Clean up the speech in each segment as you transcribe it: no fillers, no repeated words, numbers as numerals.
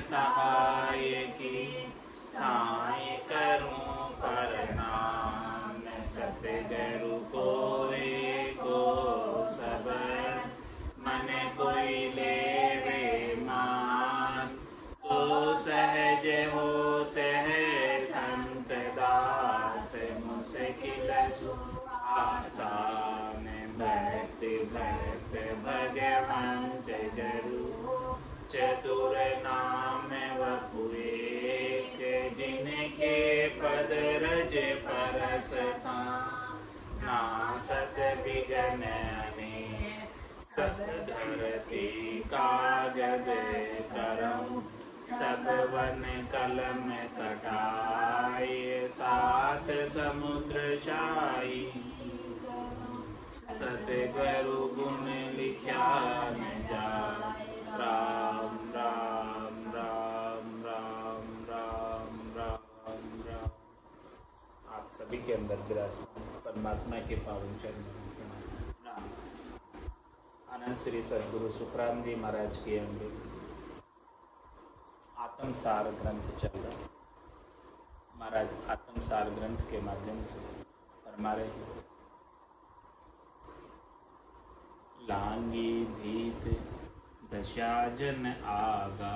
सहाय की, ताय करूं प्रणाम। सतगुरु को सब मन कोई लेवे मान। तो सहज होते है संत दास, मुश्किल आसान। भक्ति भक्त भगवंत गुरु, चतुर नाम वपुएक। जिनके पद रज परसता, नासत बिघन अनेक। सब धरती कागज करम, सब वन कलम कटाए। सात समुद्र छाई, सतगुरु गुण लिखा न जाए। राम राम राम राम राम राम राम। आप सभी के अंदर विराजमान परमात्मा के पावन चरणों में प्रणाम। राम। आनंद श्री सद्गुरु सुखराम जी महाराज के अंगे आत्मसार ग्रंथ चल रहा। महाराज आत्मसार ग्रंथ के माध्यम से फरमा रहे हैं, लांगी भीत दशा जन आगा,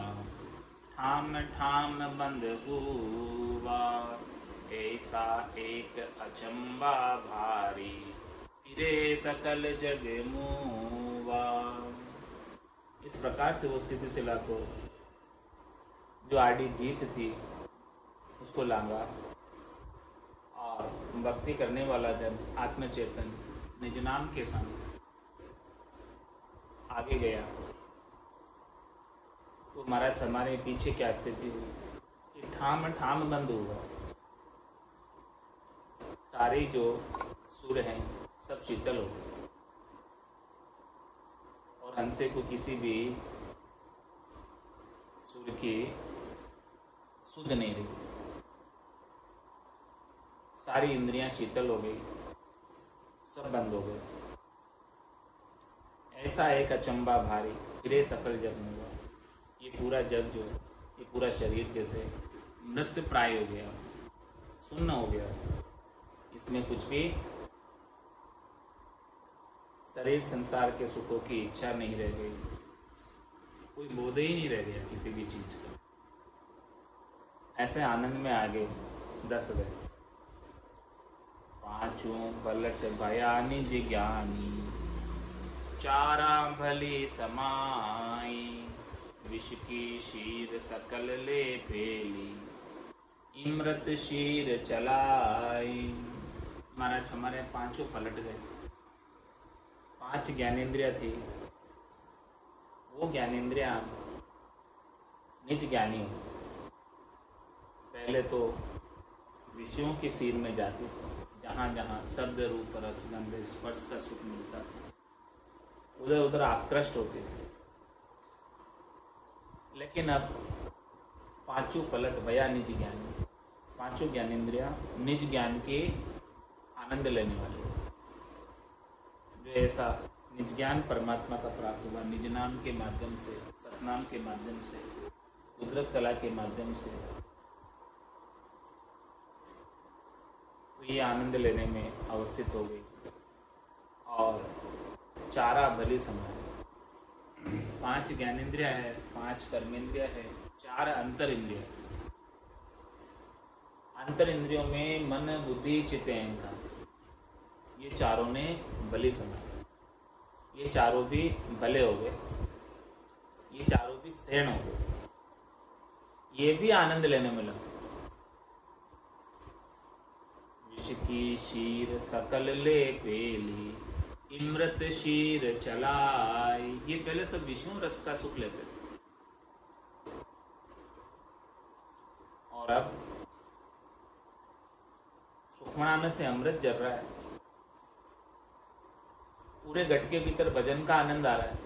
ठाम ठाम बंद हुआ। ऐसा एक अचंबा भारी, फिरे सकल जग मूवा। इस प्रकार से वो स्थितिशिला को, जो आड़ी भीत थी, उसको लांगा। और भक्ति करने वाला जन आत्मचेतन निज नाम के सामने आगे गया। तो महाराज हमारे पीछे क्या स्थिति हुई कि ठाम ठाम बंद हुआ। सारे जो सुर हैं सब शीतल हो गए, और हंसे को किसी भी सुर की सुध नहीं रही। सारी इंद्रियां शीतल हो गई, सब बंद हो गए। ऐसा एक अचंबा भारी, फिरे सकल जग में हुआ। ये पूरा जग जो है, ये पूरा शरीर जैसे मृत प्राय हो गया, सुन्न हो गया। इसमें कुछ भी शरीर संसार के सुखों की इच्छा नहीं रह गई, कोई बोध ही नहीं रह गया किसी भी चीज का। ऐसे आनंद में आगे दस गए। पांचों पलट भया निज ज्ञानी, चारा भली समाई। विष की शीर सकल ले पेली, इमृत शीर चलाई। महाराज हमारे पांचों पलट गए। पांच ज्ञानेंद्रिया थी, वो ज्ञानेंद्रिया निज ज्ञानी हो। पहले तो विषयों की सीर में जाती थी, जहाँ जहाँ शब्द रूप रस गंध स्पर्श का सुख मिलता था, उधर उधर आकृष्ट होते थे। लेकिन अब पांचों पलट भया निज ज्ञानी। पांचों ज्ञानेंद्रिया निज ज्ञान के आनंद लेने वाले, जो ऐसा निज ज्ञान परमात्मा का प्राप्त हुआ निज नाम के माध्यम से, सतनाम के माध्यम से, कुदरत कला के माध्यम से, तो ये आनंद लेने में अवस्थित हो गई। और चारा भली समाई। पांच ज्ञानेंद्रिया है, पांच कर्मेंद्रिया है, चार अंतर इंद्रिया। अंतर इंद्रियों में मन बुद्धि चित्त अहंकार, ये चारों ने बलि समाई। ये चारों भी भले हो गए, ये चारों भी सहन हो गए, ये भी आनंद लेने में लगे। विष की शीर सकल ले पेली, इमृत शीर चलाई। ये पहले सब विषयों रस का सुख लेते थे, और अब सुख मनाने से अमृत जल रहा है। पूरे घट के भीतर भजन का आनंद आ रहा है,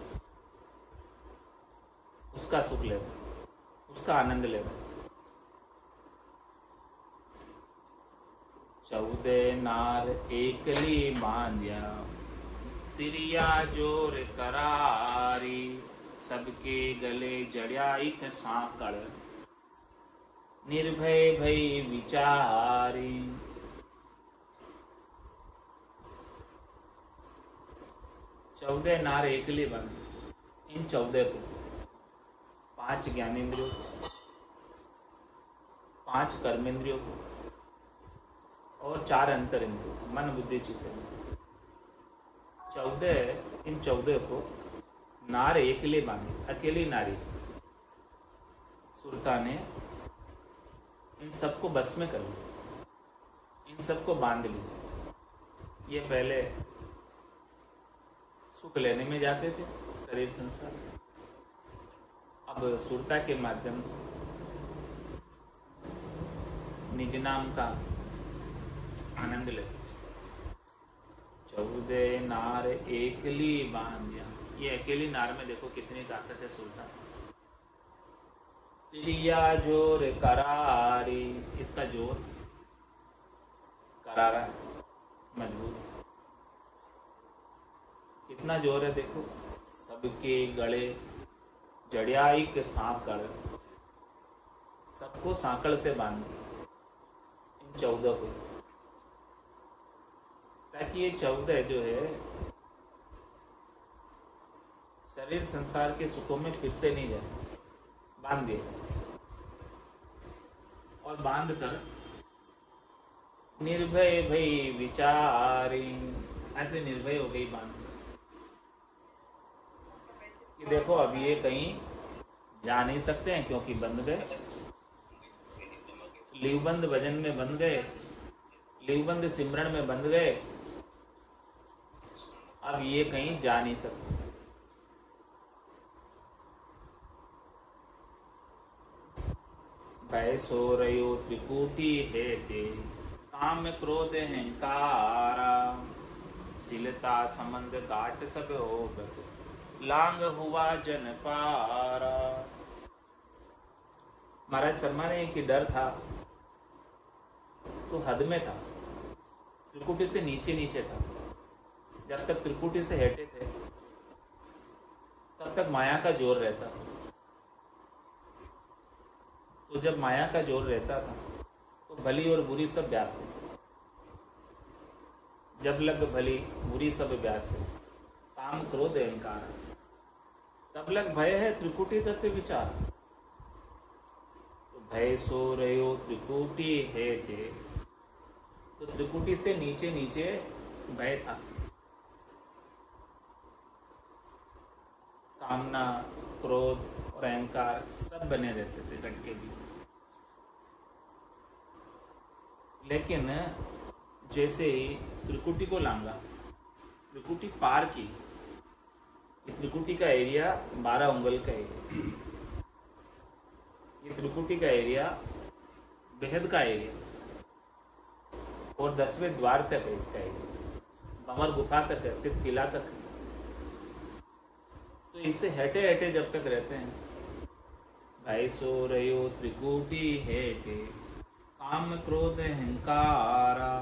उसका सुख ले रहे, उसका आनंद ले रहे। 14 नार एकली मांद्या, तिरिया जोर करारी। सबके गले जड़िया एक सांकड़, निर्भय भई विचारी। 14 नार एकले बंद। इन 14 को 5 ज्ञानेंद्रियों को, 5 कर्मेंद्रियों को और 4 अंतरेंद्रियों को, मन बुद्धि चित्त। 14, इन 14 को नार एकले बांधे, अकेली नारी सुरता ने इन सबको बस में कर लिया, इन सबको बांध लिया। ये पहले सुख लेने में जाते थे शरीर संसार, अब सुरता के माध्यम से निज नाम का आनंद लेते। 14 नार एकली बांधिया। ये अकेली नार में देखो कितनी ताकत है सुरता। तिरिया जोर करारी, इसका जोर करारा है, मजबूत है। कितना जोर है देखो। सबके गले जड़ियाई के सांकड़, सबको सांकड़ से बांध दिया इन 14 को, ताकि ये 14 जो है शरीर संसार के सुखों में फिर से नहीं जाए। बांध दिए और बांध कर निर्भय भई विचारी, ऐसे निर्भय हो गई बांध कि देखो अब ये कहीं जा नहीं सकते हैं, क्योंकि बंध गए। लीवबंद भजन में बंध गए, लीवबंद सिमरन में बंध गए, अब ये कहीं जा नहीं सकते। भय सो रयो त्रिकूटी है ते, काम क्रोध अहंकारा, शीलता संबंध घाट सब हो गत, लांग हुआ जन पारा। महाराज फरमा रहे हैं कि डर था तो हद में था, त्रिकुटी से नीचे नीचे था। जब तक त्रिकुटी से हटे थे तब तक माया का जोर रहता था। तो जब माया का जोर रहता था तो भली और बुरी सब व्यास थे। जब लग भली बुरी सब व्यास है, काम क्रोध अहंकार, तब लग भय है त्रिकुटी तत्व विचार। तो भय सो रयो त्रिकुटी है ते, तो त्रिकुटी से नीचे नीचे भय था। कामना, क्रोध और अहंकार सब बने रहते थे घट के भी। लेकिन जैसे ही त्रिकुटी को लांगा, त्रिकुटी पार की, त्रिकुटी का एरिया 12 उंगल का एरिया, ये त्रिकुटी का एरिया बेहद का एरिया और 10वें द्वार तक है इसका एरिया, भंवर गुफा तक है, सिद्ध शिला तक है। तो इससे हटे हटे जब तक रहते हैं, भाई सो रयो त्रिकुटी हेटे, काम क्रोध अहंकारा,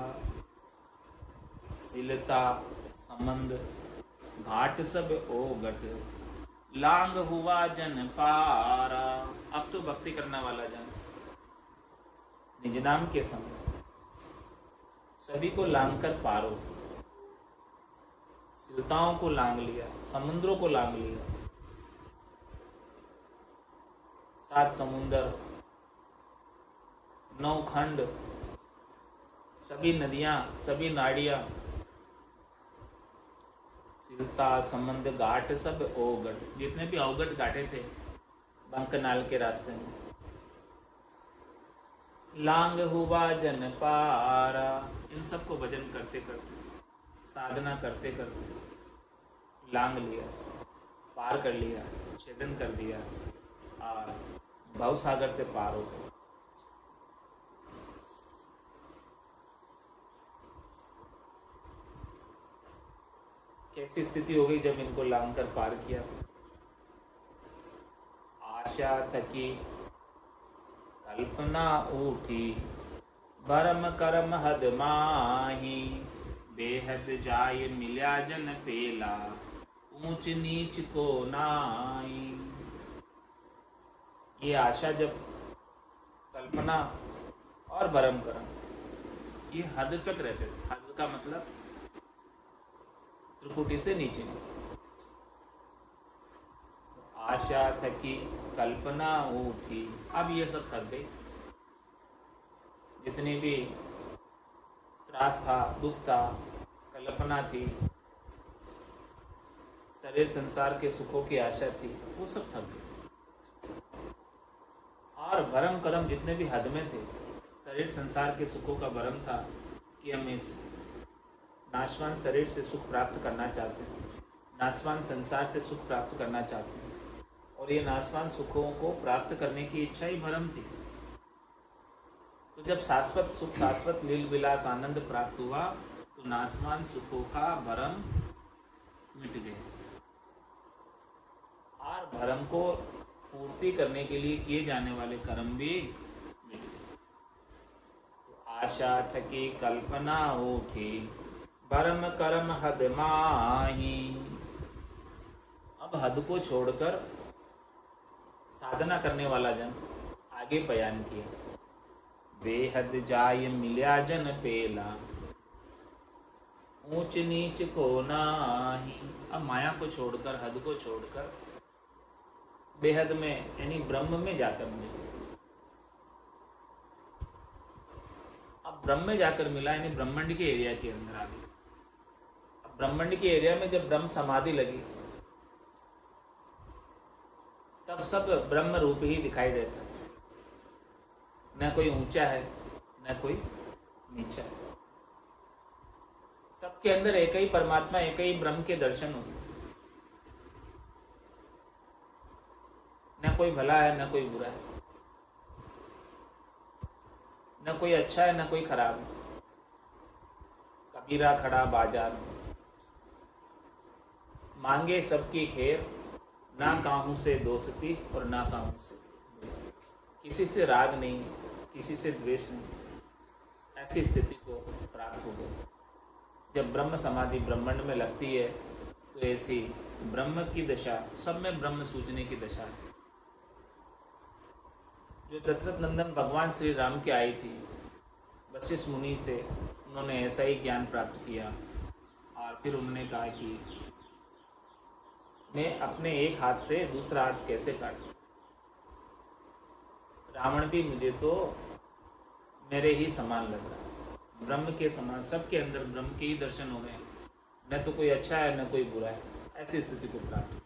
शीलता संबंध घाट सब ओगट, लांग हुआ जन पारा। अब तो भक्ति करने वाला जन निज नाम के संग सभी को लांग कर पारो। शीलताओं को लांग लिया, समुद्रों को लांग लिया, 7 समुंदर, 9 खंड, सभी नदियां, सभी नाड़ियां, शीलता संबंध घाट सब ओगट, जितने भी अवगट घाटे थे बंकनाल के रास्ते में, लांग हुआ जन पारा। इन सबको भजन करते करते, साधना करते करते लांग लिया, पार कर लिया, छेदन कर दिया और भव सागर से पार हो गए। कैसी स्थिति हो गई जब इनको लांग कर पार किया? आशा थकी कल्पना उठी, भरम कर्म हद माही, बेहद जाय मिल्या जन पेला, ऊंच नीच को नाई। ये आशा जब कल्पना और भरम करम ये हद तक रहते थे। हद का मतलब त्रिकुटी से नीचे नीचे। आशा थकी कल्पना उठी, अब ये सब थक गई। जितनी भी त्रास था, दुख था, कल्पना थी, शरीर संसार के सुखों की आशा थी, वो सब थक गई। और भरम करम जितने भी हद में थे, शरीर संसार के सुखों का भरम था कि हम इस नाशवान शरीर से सुख प्राप्त करना चाहते हैं, नाशवान संसार से सुख प्राप्त करना चाहते हैं, और ये नाशवान सुखों को प्राप्त करने की इच्छा ही भरम थी। तो जब शाश्वत सुख, शाश्वत लील विलास आनंद प्राप्त हुआ तो नाशवान सुखों का भरम मिट गया और भरम को पूर्ति करने के लिए किए जाने वाले कर्म भी मिट गए। तो आशा थकी कल्पना उठी, भरम कर्म हद माही। अब हद को छोड़कर साधना करने वाला जन आगे बयान किया। बेहद जाय मिल्या जन पेला, ऊंच नीच को नाही। अब माया को छोड़कर, हद को छोड़कर बेहद में यानी ब्रह्म में जाकर मिले। अब ब्रह्म में जाकर मिला यानी ब्रह्मांड के एरिया के अंदर आ गए। अब ब्रह्मांड के एरिया में जब ब्रह्म समाधि लगी तब सब ब्रह्म रूप ही दिखाई देता है। न कोई ऊंचा है न कोई नीचा है, सबके अंदर एक ही परमात्मा, एक ही ब्रह्म के दर्शन होते हैं। न कोई भला है न कोई बुरा है, न कोई अच्छा है न कोई खराब है। कबीरा खड़ा बाजार में, मांगे सबकी खेर, ना काहू से दोस्ती और ना काहू से। किसी से राग नहीं, किसी से द्वेष नहीं। ऐसी स्थिति को प्राप्त हो गई। जब ब्रह्म समाधि ब्रह्मांड में लगती है तो ऐसी ब्रह्म की दशा, सब में ब्रह्म सूझने की दशा है। जो दशरथ नंदन भगवान श्री राम के आई थी वशिष्ठ मुनि से, उन्होंने ऐसा ही ज्ञान प्राप्त किया और फिर उन्होंने कहा कि मैं अपने एक हाथ से दूसरा हाथ कैसे काटूं। रावण भी मुझे तो मेरे ही समान लग रहा है, ब्रह्म के समान। सबके अंदर ब्रह्म के ही दर्शन हो गए, न तो कोई अच्छा है न कोई बुरा है। ऐसी स्थिति को प्राप्त।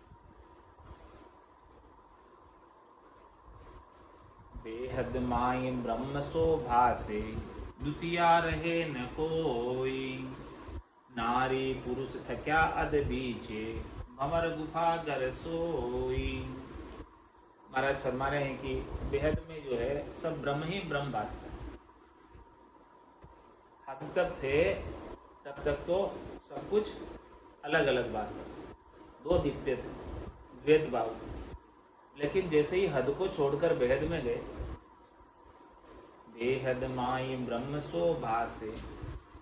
बेहद माय ब्रह्म शोभा से, द्वितीया रहे न कोई। नारी पुरुष थक्या अद बीचे, भंवर गुफा गर सोई। महाराज फरमा रहे हैं कि बेहद में जो है सब ब्रह्म ही ब्रह्म भासता है। हद तक थे तब तक तो सब कुछ अलग अलग भासता था, दो दिखते थे, द्वैत भाव थे। लेकिन जैसे ही हद को छोड़कर बेहद में गए, बेहद माई ब्रह्म सो भासे,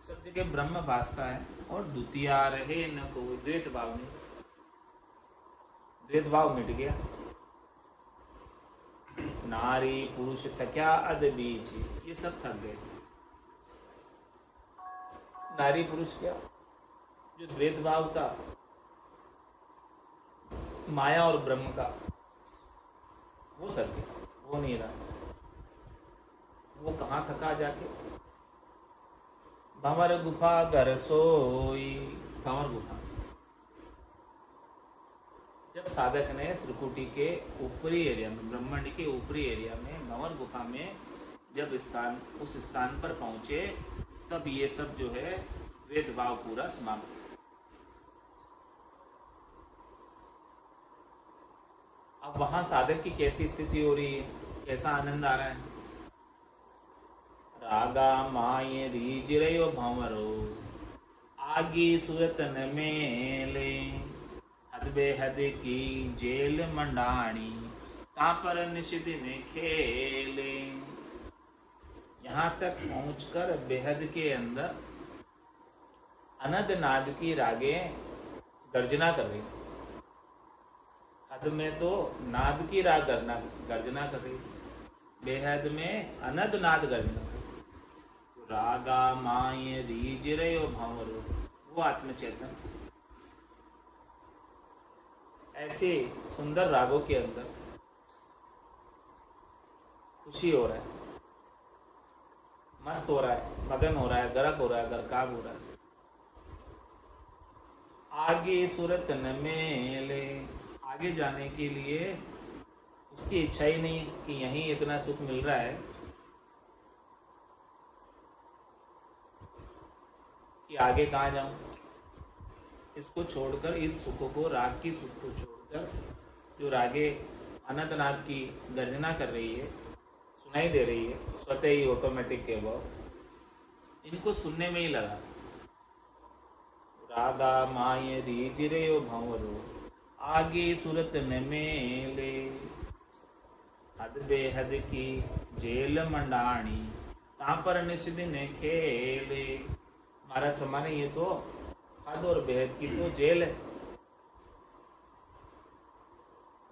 सब जगह ब्रह्म भासता है। और द्वितीया रहे न कोई, द्वैत भाव नहीं, द्वैत भाव मिट गया। नारी पुरुष थक्या अद बीच, ये सब थक गए। नारी पुरुष क्या, जो द्वैत भाव था माया और ब्रह्म का, वो थक गया, वो नहीं रहा। वो कहाँ थका जाके, भंवर गुफा घर सोई। भंवर गुफा, जब साधक ने त्रिकुटी के ऊपरी एरिया में, ब्रह्मांड के ऊपरी एरिया में, भंवर गुफा में जब उस स्थान पर पहुंचे, तब ये सब जो है द्वैत भाव पूरा समाप्त हो। अब वहां साधक की कैसी स्थिति हो रही है, कैसा आनंद आ रहा है। रागा माये रीज रयो भंवरो, आगी सुरतन मेले। हद बेहद की जेल मंडाणी, ता पर निषिदिन खेले। यहाँ तक पहुंचकर बेहद के अंदर अनद नाद की रागें गर्जना कर रही। हद में तो नाद की राग गर्जना कर रही थी, बेहद में अनद नाद गर्जना कर रही थी। तो रागा माय रीज रयो भंवरो, वो आत्मचेतन ऐसे सुंदर रागों के अंदर खुशी हो रहा है, मस्त हो रहा है, मगन हो रहा है, गरक हो रहा है, गरकाब हो रहा है। आगे सूरत न मेले, आगे जाने के लिए उसकी इच्छा ही नहीं कि यहीं इतना सुख मिल रहा है कि आगे कहाँ जाऊं। इसको छोड़कर, इस सुख को, राग की सुख को छोड़कर जो रागे अनंतनाथ की गर्जना कर रही है, सुनाई दे रही है स्वतः ही, ऑटोमेटिक के वो इनको सुनने में ही लगा। रागा माय रीजरेयो भंवरो, आगे सूरत न मेले, हद बेहद की जेल मंडाणी, ता पर निस्दिन खेले। महाराज हमारे ये तो हद और बेहद की तो जेल है,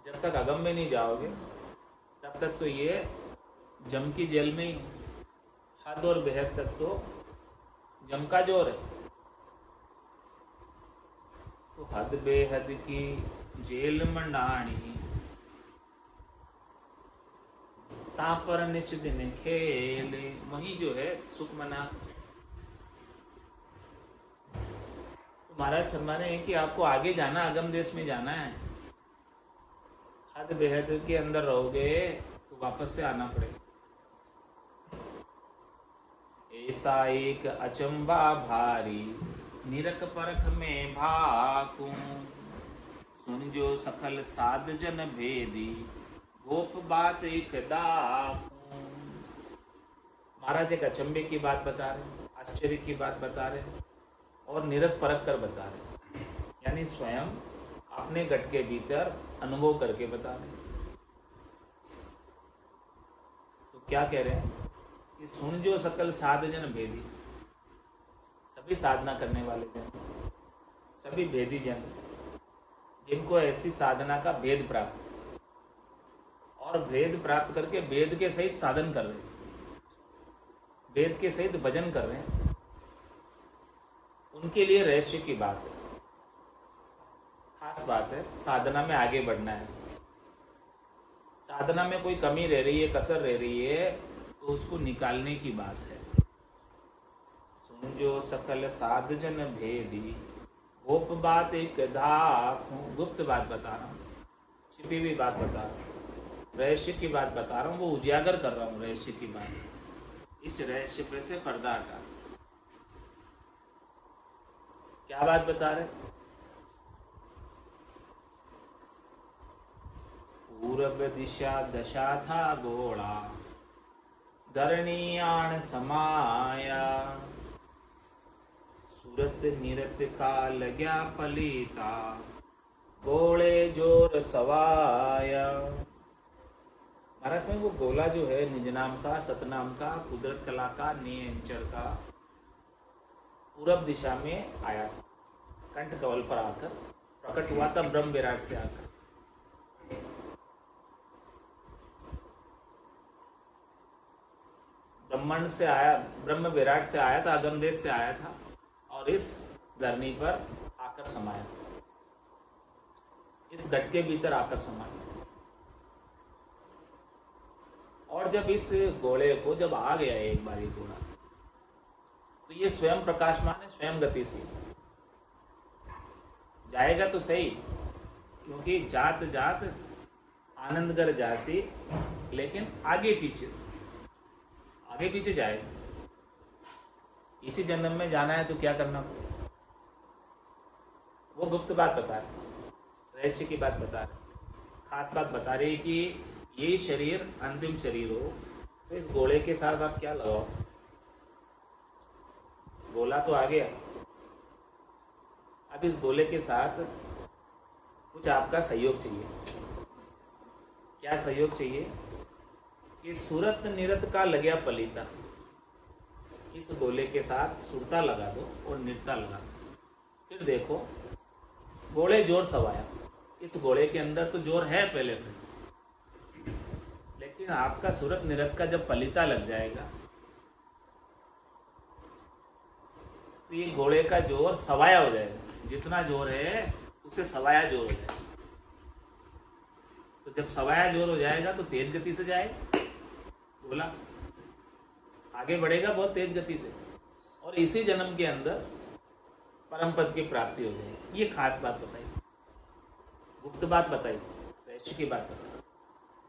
जब तक अगम में नहीं जाओगे तब तक तो ये जम की जेल में ही। हद और बेहद तक तो जम का जोर है। तो हद बेहद की जेल मंडाणी, ता पर निस्दिन खेले, वही जो है सुख मना। तो महाराज फरमा रहे हैं कि आपको आगे जाना, अगम देश में जाना है। हद बेहद के अंदर रहोगे तो वापस से आना पड़ेगा। ऐसा एक अचंबा भारी, निरक परख में भाकू, सुन जो सकल साध जन भेदी, गोप बात एक दाकू। महाराज एक अचंबे की बात बता रहे, आश्चर्य की बात बता रहे और निरक परख कर बता रहे, यानी स्वयं अपने गट के भीतर अनुभव करके बता रहे। तो क्या कह रहे हैं कि सुन जो सकल साध जन भेदी, सभी साधना करने वाले जन, सभी भेदी जन, जिनको ऐसी साधना का भेद प्राप्त, और भेद प्राप्त करके वेद के सहित साधन कर रहे हैं, वेद के सहित भजन कर रहे हैं, उनके लिए रहस्य की बात है, खास बात है। साधना में आगे बढ़ना है, साधना में कोई कमी रह रही है, कसर रह रही है, तो उसको निकालने की बात है। सुन जो सकल साध जन भेदी, गोप बात एक धाकू, गुप्त बात बता रहा हूँ, छिपी हुई बात बता रहा हूँ, रहस्य की बात बता रहा हूँ, वो उजागर कर रहा हूँ रहस्य की बात। इस रहस्य पे से पर्दा हटा। क्या बात बता रहे? पूर्व दिशा दशा था गोला, धरणी आण समाया, सूरत निरत का लग्या पलीता, गोले जोर सवाया। भारत में वो गोला जो है निज नाम का, सतनाम का, कुदरत कला का, नियंचर का, पूरब दिशा में आया था, कंठ कवल पर आकर प्रकट हुआ था, ब्रह्म विराट से आकर। ब्रह्मांड से आया, ब्रह्म विराट से आया था, अगम देश से आया था और इस धरनी पर आकर समाया, इस घट के भीतर आकर समाया। और जब इस गोले को जब आ गया एक बार ये गोला, तो ये स्वयं प्रकाशमान है, स्वयं गतिशील जाएगा तो सही, क्योंकि जात जात आनंदगर जासी, लेकिन आगे पीछे से, आगे पीछे जाएगा। इसी जन्म में जाना है तो क्या करना पड़ेगा, वो गुप्त बात बता रहे, रहस्य की बात बता रहे, खास बात बता रही कि ये शरीर अंतिम शरीर हो तो इस गोले के साथ आप क्या लगाओ। गोला तो आ गया, अब इस गोले के साथ कुछ आपका सहयोग चाहिए। क्या सहयोग चाहिए कि सूरत निरत का लग्या पलीता, इस गोले के साथ सुरता लगा दो और निरता लगा दो। फिर देखो गोले जोर सवाया, इस घोड़े के अंदर तो जोर है पहले से, लेकिन आपका सूरत निरत का जब पलीता लग जाएगा तो ये घोड़े का जोर सवाया हो जाएगा। जितना जोर है उसे सवाया जोर हो जाएगा। तो जब सवाया जोर हो जाएगा तो तेज गति से जाएगा, बोला आगे बढ़ेगा बहुत तेज गति से, और इसी जन्म के अंदर परम पद की प्राप्ति हो जाएगी। ये खास बात बताई, गुप्त बात बताई, रहस्य की बात बताई।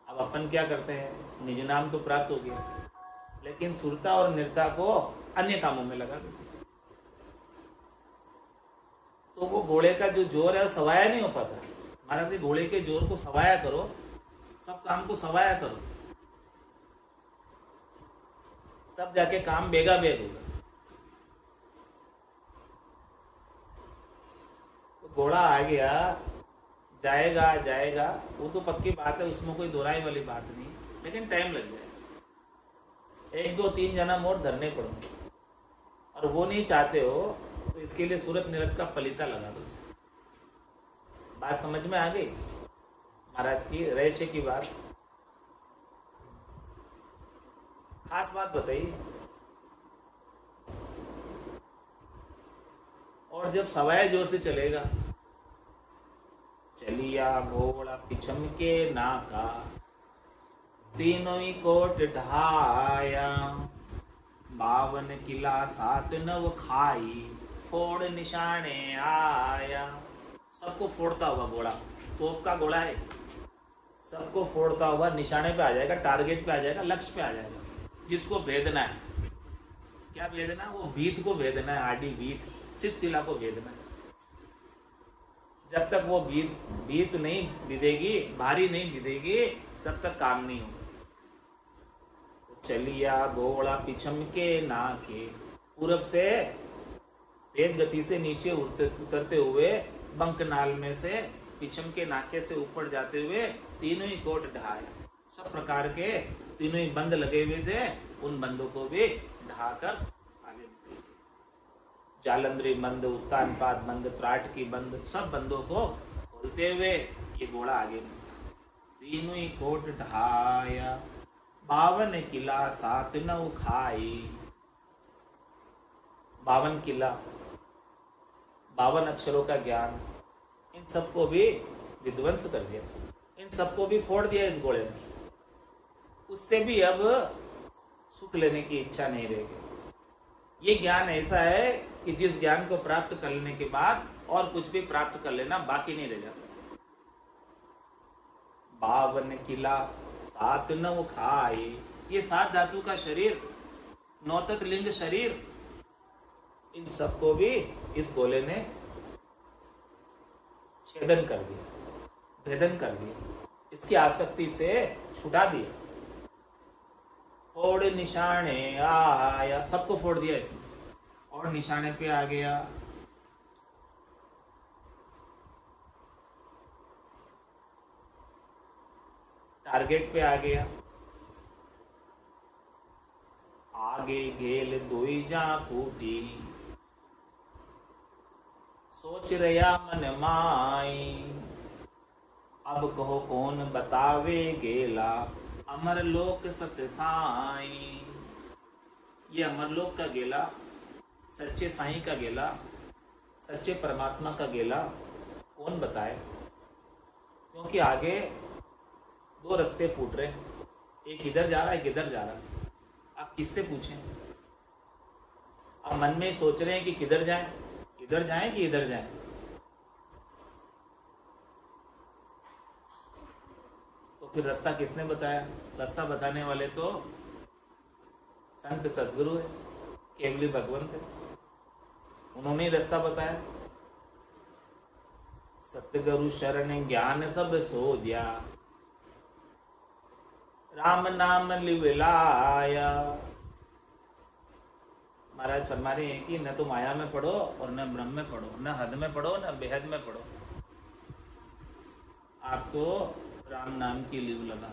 अब अपन क्या करते हैं, निज नाम तो प्राप्त हो गया, लेकिन सुरता और निरता को अन्य कामों में लगा देते। तो वो घोड़े का जो जोर है सवाया नहीं हो पाता। महाराज जी घोड़े के जोर को सवाया करो, सब काम को सवाया करो, तब जाके काम बेगा बेग होगा। तो घोड़ा आ गया, जाएगा जाएगा, वो तो पक्की बात है, उसमें कोई दोहराई वाली बात नहीं, लेकिन टाइम लग जाएगा। 1 2 3 जन्म और धरने पड़ेंगे, और वो नहीं चाहते हो तो इसके लिए सूरत निरत का पलीता लगा दो। बात समझ में आ गई महाराज की रहस्य की बात, खास बात बताइए। और जब सवाया जोर से चलेगा, चलिया घोड़ा पिछम के नाका, तीनों ही कोट ढाया, 52 किला 7 नव खाई, फोड़ निशाने आया। सबको फोड़ता हुआ घोड़ा, तोप का घोड़ा है, सबको फोड़ता हुआ निशाने पे आ जाएगा, टारगेट पे आ जाएगा, लक्ष्य पे आ जाएगा। जिसको भेदना है, क्या भेदना है, वो भीत को भेदना है, आडी भीत शिवशिला को भेदना है। जब तक वो भीत नहीं विदेगी, भारी नहीं विदेगी, तब तक काम नहीं होगा। चलिया घोड़ा पिछम के नाके, पूरब से तेज गति से नीचे उतरते हुए बंकनाल में से पिछम के नाके से ऊपर जाते हुए तीनों ही कोट ढाया। सब प्रकार के तीनों ही बंद लगे हुए थे, उन बंदों को भी ढाकर आगे बढ़े। जालंधरी बंद, उत्तानपाद बंद, त्राट की बंद, सब बंदों को खोलते हुए ये घोड़ा आगे बढ़ा। तीनों ही कोट ढाया, 52 किला 7 नव खाई। 52 किला, 52 अक्षरों का ज्ञान, इन सबको भी विध्वंस कर दिया, इन सबको भी फोड़ दिया इस घोड़े ने। उससे भी अब सुख लेने की इच्छा नहीं रह गई। ये ज्ञान ऐसा है कि जिस ज्ञान को प्राप्त कर लेने के बाद और कुछ भी प्राप्त कर लेना बाकी नहीं रह जाता। 52 किला 7 नव खाए, ये 7 धातु का शरीर, 9 तत्लिंग शरीर, इन सबको भी इस गोले ने छेदन कर दिया, भेदन कर दिया, इसकी आसक्ति से छुटा दिया। फोड़ निशाने आया, सबको फोड़ दिया इसने, और निशाने पे आ गया। टारगेट पे आ गया। आगे घेल दोई जा फूटी, सोच रहा मन माई, अब कहो कौन बतावे गेला, अमर लोक सत साई। ये अमरलोक का गेला, सच्चे साईं का गेला, सच्चे परमात्मा का गेला कौन बताए? क्योंकि आगे 2 रास्ते फूट रहे, एक इधर जा रहा है, एक इधर जा रहा है। आप किससे पूछें? आप मन में सोच रहे हैं कि किधर जाएं, इधर जाएं कि इधर जाएं। तो फिर रास्ता किसने बताया? रास्ता बताने वाले तो संत सदगुरु है, केवली भगवंत है, उन्होंने ही रास्ता बताया। सतगुरु शरण ज्ञान सब सो दिया, राम नाम लिवलाया। महाराज फरमा रहे हैं कि न तो माया में पढ़ो और न ब्रह्म में पढ़ो, न हद में पढ़ो न बेहद में पढ़ो, आप तो राम नाम की लीव लगा।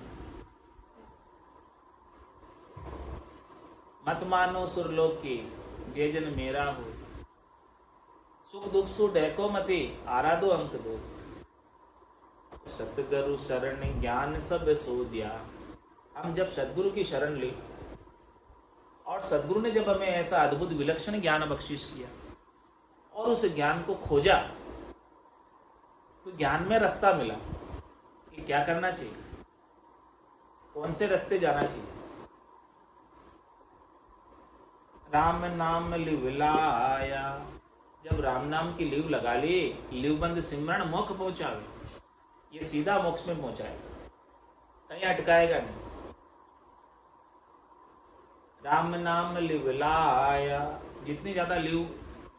मत मानो सुरलोक की, जे जन मेरा हो, सुख दुख सु डहको मति, आराधो अंक दो। सतगुरु शरण ज्ञान सब सो दिया। हम जब सदगुरु की शरण ली और सदगुरु ने जब हमें ऐसा अद्भुत विलक्षण ज्ञान बख्शिश किया और उस ज्ञान को खोजा, तो ज्ञान में रास्ता मिला कि क्या करना चाहिए, कौन से रास्ते जाना चाहिए। राम नाम लिव लाया, जब राम नाम की लिव लगा ली, लिव बंद सिमरण मोक्ष पहुंचावे, ये सीधा मोक्ष में पहुंचाएगा, कहीं अटकाएगा नहीं। राम नाम लिव लाया, जितनी ज्यादा लिव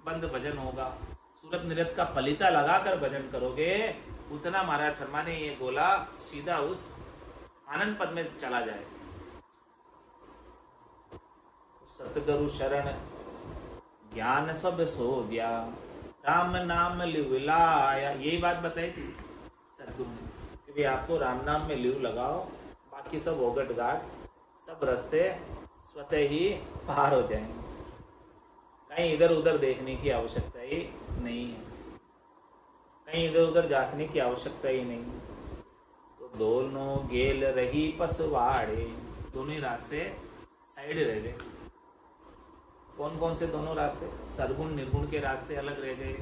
बंद भजन होगा, सूरत निरत का पलिता लगाकर भजन करोगे, उतना महाराज शर्मा ने ये बोला सीधा उस आनंद पद में चला जाएगा। सतगुरु शरण ज्ञान सब सो दिया, राम नाम लिव लाया, यही बात बताई थी सतगुरु ने कि भाई आप तो राम नाम में लिव लगाओ, बाकी सब ओगट गाट, सब रास्ते स्वतः ही पार हो जाएंगे, कहीं इधर उधर देखने की आवश्यकता ही नहीं है, कहीं इधर उधर झांकने की आवश्यकता ही नहीं है। तो दोनों गेल रही पसवाड़े, दोनों ही रास्ते साइड रह गए। कौन कौन से दोनों रास्ते? सरगुण निर्गुण के रास्ते अलग रह गए,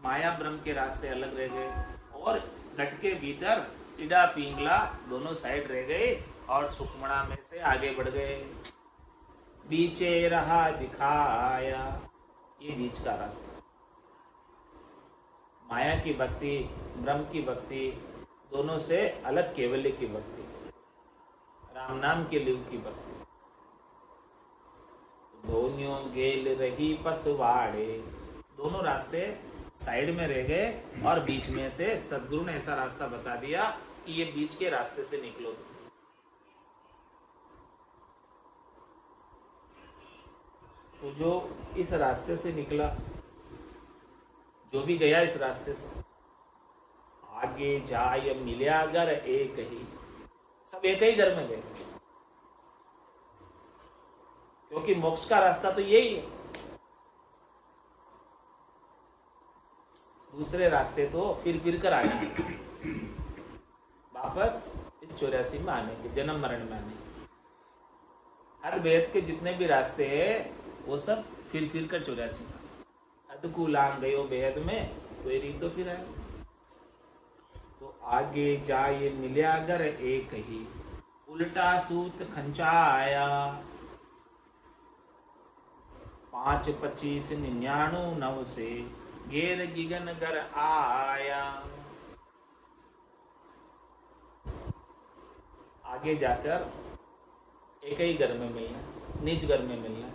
माया ब्रह्म के रास्ते अलग रह गए, और घट के भीतर टीडा पिंगला दोनों साइड रह गए और सुखमणा में से आगे बढ़ गए। बीचे रहा दिखाया, ये बीच का रास्ता, माया की भक्ति, ब्रह्म की भक्ति, दोनों से अलग केवल्य की भक्ति, राम नाम के लिव की भक्ति। दोनों गेल रही पसवाड़े, दोनों रास्ते साइड में रह गए और बीच में से सदगुरु ने ऐसा रास्ता बता दिया कि ये बीच के रास्ते से निकलो। तो जो इस रास्ते से निकला, जो भी गया इस रास्ते से, आगे जाय मिल्या घर एक ही, सब एक ही घर में गए, क्योंकि मोक्ष का रास्ता तो यही है। दूसरे रास्ते तो फिर कर आने वापस इस 84 में आने के, जन्म मरण में आने के। हर वेद के जितने भी रास्ते हैं वो सब फिर कर 84 में, अदकुलांग गयो वेद में, कोई रीत तो फिर आए। तो आगे जाए मिल्या घर एक ही, उल्टा सूत खंचाया, 5 25 99 से घेर गिगन घर आया। आगे जाकर एक ही घर में मिलना, निज घर में मिलना,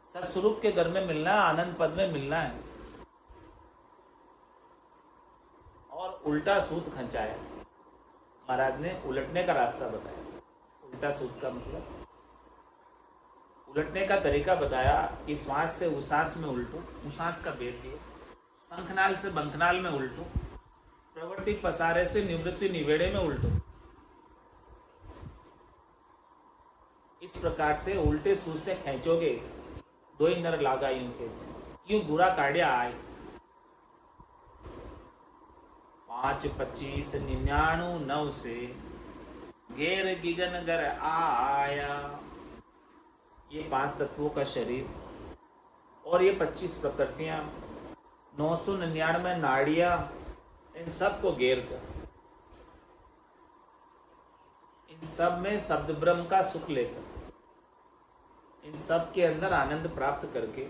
सत्स्वरूप के घर में मिलना, आनंद पद में मिलना है। और उल्टा सूत खंचाया, महाराज ने उलटने का रास्ता बताया। उल्टा सूत का मतलब उलटने का तरीका बताया कि श्वास से उसास में उल्टो, उसास का भेद दिए, शंखनाल से बंखनाल में उल्टो, प्रवृत्ति पसारे से निवृत्ति निवेड़े में उल्टो। इस प्रकार से उल्टे सूत से खींचोगे, इसको दो ही नर लागा यूं खींचे, यूं बुरा काढ़िया आए। 5 25 99 से घेर गिगन घर आया। ये 5 तत्वों का शरीर और ये 25 प्रकृतियां, 999 नाड़ियां, इन सब को घेर कर, इन सब में शब्द ब्रह्म का सुख लेकर, इन सब के अंदर आनंद प्राप्त करके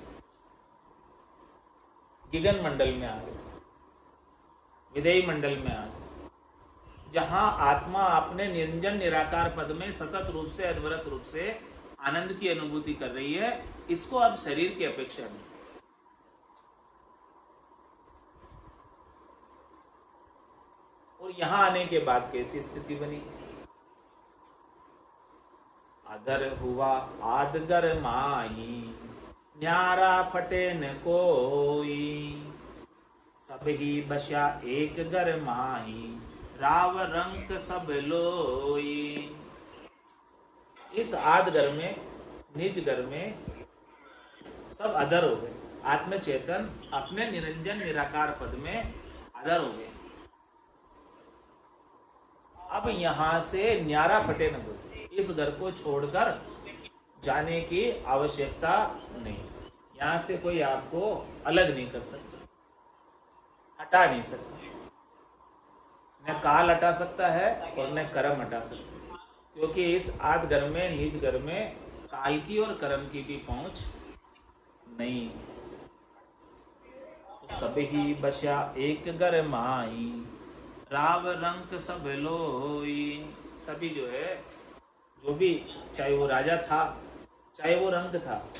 गिगन मंडल में आ गए, विदेही मंडल में आ गए, जहां आत्मा अपने निरंजन निराकार पद में सतत रूप से, अनवरत रूप से आनंद की अनुभूति कर रही है। इसको अब शरीर की अपेक्षा नहीं। और यहां आने के बाद कैसी स्थिति बनी? अधर हुआ आदगर माही, न्यारा फटे न कोई, सब ही बशा एक घर माही, राव रंक सब लोई। इस आदगर में, निज घर में सब अधर हो गए। आत्म चेतन अपने निरंजन निराकार पद में अधर हो गए। अब यहाँ से न्यारा फटे न दो, इस घर को छोड़कर जाने की आवश्यकता नहीं। यहाँ से कोई आपको अलग नहीं कर सकता, हटा नहीं सकता। न काल हटा सकता है और न कर्म हटा सकता है, क्योंकि इस आद घर में, निज घर में काल की और कर्म की भी पहुंच नहीं। तो सब ही बस्या एक घर माई, राव रंक सब लोई। सभी जो है, जो भी, चाहे वो राजा था, चाहे वो रंक था,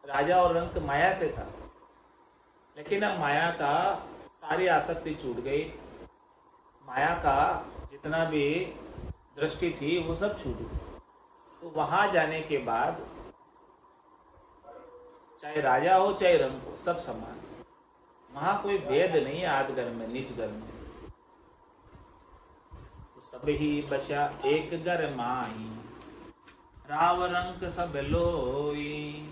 राजा और रंक माया से था, लेकिन अब माया का सारी आसक्ति छूट गई। माया का जितना भी दृष्टि थी वो सब छूट गई। तो वहां जाने के बाद चाहे राजा हो चाहे रंक हो, सब समान। वहां कोई भेद नहीं है आद घर में, निज घर में। तो सब ही बसा एक घर माही, राव रंक सब लोई।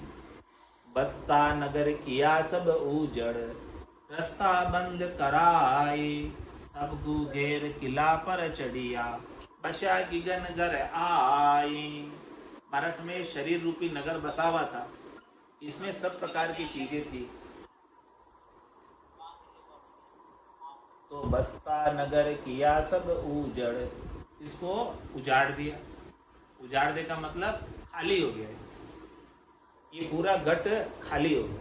बसता नगर किया सब उजड़, रास्ता बंद कराई। सब गुगेर किला पर चढ़िया, बसा गिगन घर आई। भारत में शरीर रूपी नगर बसा हुआ था, इसमें सब प्रकार की चीजें थी। तो बसता नगर किया सब उजड़, इसको उजाड़ दिया। उजाड़ने का मतलब खाली हो गया, ये पूरा घट खाली हो गया।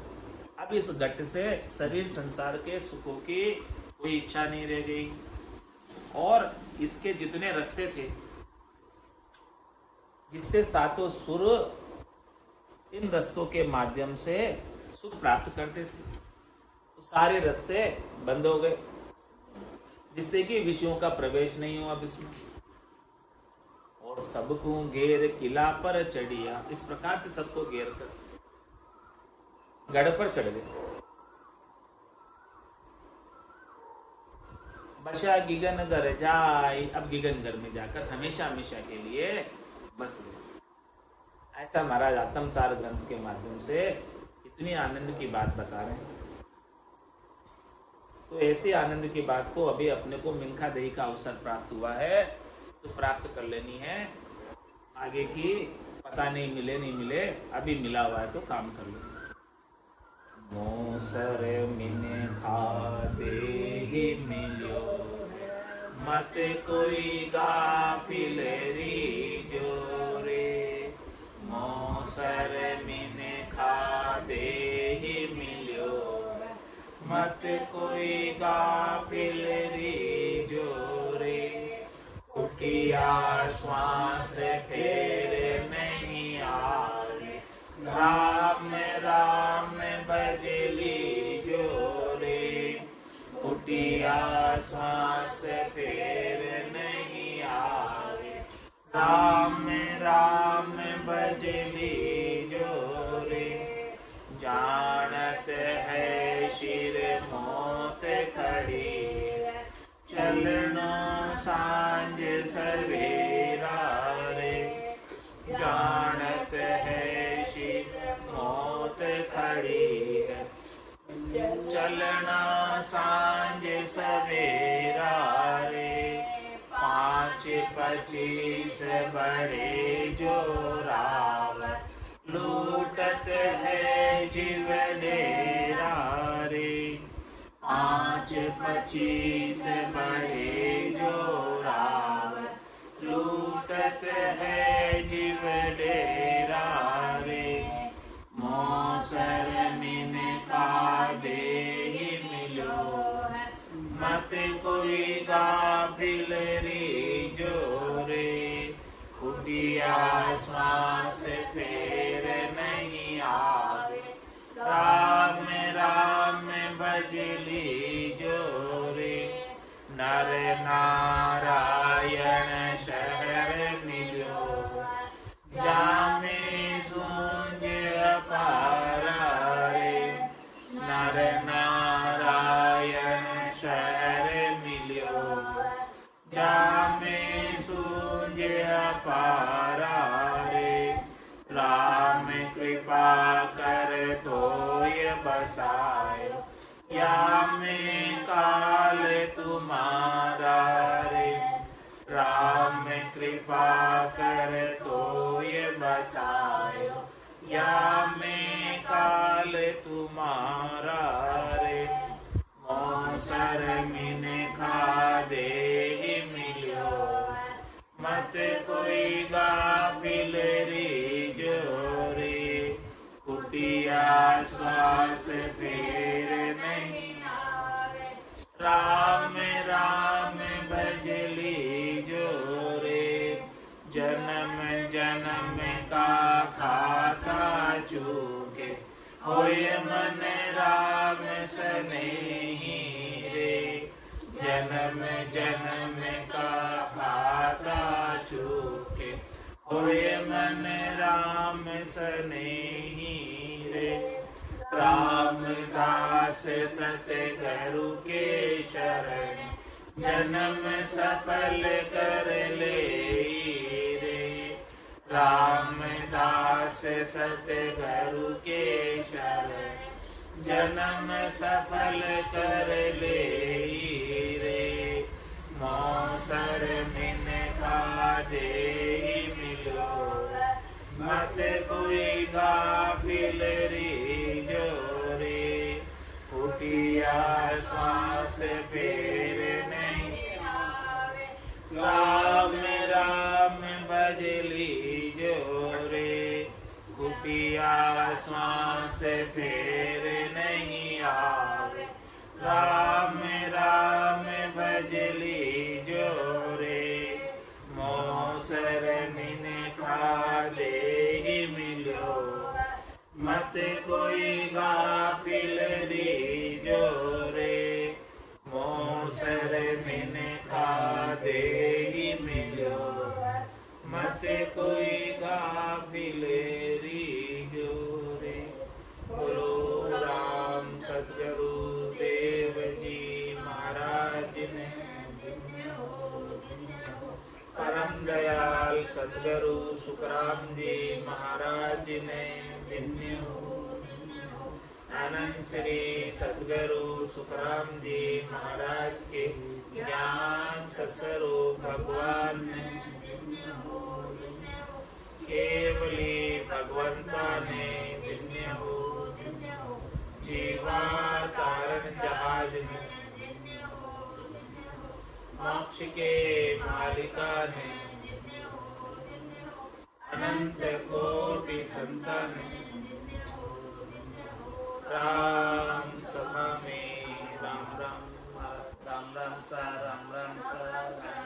अब इस घट से शरीर संसार के सुखों की कोई इच्छा नहीं रह गई, और इसके जितने रास्ते थे जिससे सातों सुर इन रस्तों के माध्यम से सुख प्राप्त करते थे, तो सारे रास्ते बंद हो गए, जिससे कि विषयों का प्रवेश नहीं हुआ इसमें। और सबको घेर किला पर चढ़िया, इस प्रकार से सबको घेर कर गढ़ पर चढ़ गए। बसा गिगन घर जाए, अब गिगन घर में जाकर हमेशा हमेशा के लिए बस गए। ऐसा महाराज आत्मसार ग्रंथ के माध्यम से इतनी आनंद की बात बता रहे हैं। तो ऐसी आनंद की बात को अभी अपने को मिल्खा दही का अवसर प्राप्त हुआ है, तो प्राप्त कर लेनी है। आगे की पता नहीं मिले नहीं मिले, अभी मिला हुआ है तो काम कर लो। मोसर मिने खादे ही मिलो, मत कोई गाफिल रीजोरे। मोसर मिने खादे ही मिलो, मत कोई गाफिल रीजोरे। कुटिया श्वास फेर नहीं आवे, राम राम बजली जोरे। कुटिया श्वास फेर नहीं आवे, राम राम बजली जोरे। जानत है शिर मौत खड़ी, चलना सांझ सवेरा रे। जानत है शिर मौत खड़ी है, चलना सांझ सवेरा रे। 5-25 बड़े जो रावण, लूटत है जीव डेरा रे। 5-25 बड़े जो रावण, लूटत है जीव डेरा रे। मोसर मिन खादे ही मिलो, मत कोई गाफिल रीजोरे। कुटिया श्वास फेर नहीं आवे, राम राम भजली जोरे। नर नारायण शहर मिलो, जामे सूंझ अपारा रे। नर नारायण शहर मिलो, जामे सूंझ अपारा रे। राम कृपा कर तोय बसायो, या में काल तुम्हारा रे। राम कृपा कर तोय बसायो, या में काल तुम्हारा रे। मौसर मिन खा दे मिल्यो, मत कोई गाफिल रीजो रे। कुटिया श्वास फेर नहीं आवे, राम राम भज लीजो रे। जन्म जन्म का खाता चूके, होय मन राम सनेही रे। जन्म जन्म का खाता चूके, होय मन राम सनेही रे। रामदास सतगुरु के शरण, जन्म सफल कर ले रे। रामदास सतगुरु के शरण, जन्म सफल कर ले रे। मौसर मिन खा दे मिलो, मत कोई गाफिल रीजो रे। कुटिया श्वास फेर नहीं आवे, राम राम भज लीजो रे। कुटिया श्वास फेर नहीं आवे, राम राम भज लीजो रे। मौसर मिन खा दे मिलो, मत कोई गाफिल रीजो रे। मौसर मिन खा दे मिलो, मत कोई गाफिल रीजो रे। बोलो राम सतगुरु देव जी महाराज ने, परम दयाल सतगुरु सुखराम जी महाराज ने धन्य हो। आनंद श्री सतगुरु सुखराम जी महाराज के ज्ञान सस्वरूप भगवान ने, केवली भगवंता ने धन्य हो। जीवा तारण जहाज ने, मोक्ष के मालिका ने, अनंत कोटि संतान ने। राम सभा में राम राम, राम राम सा, राम राम सा, राम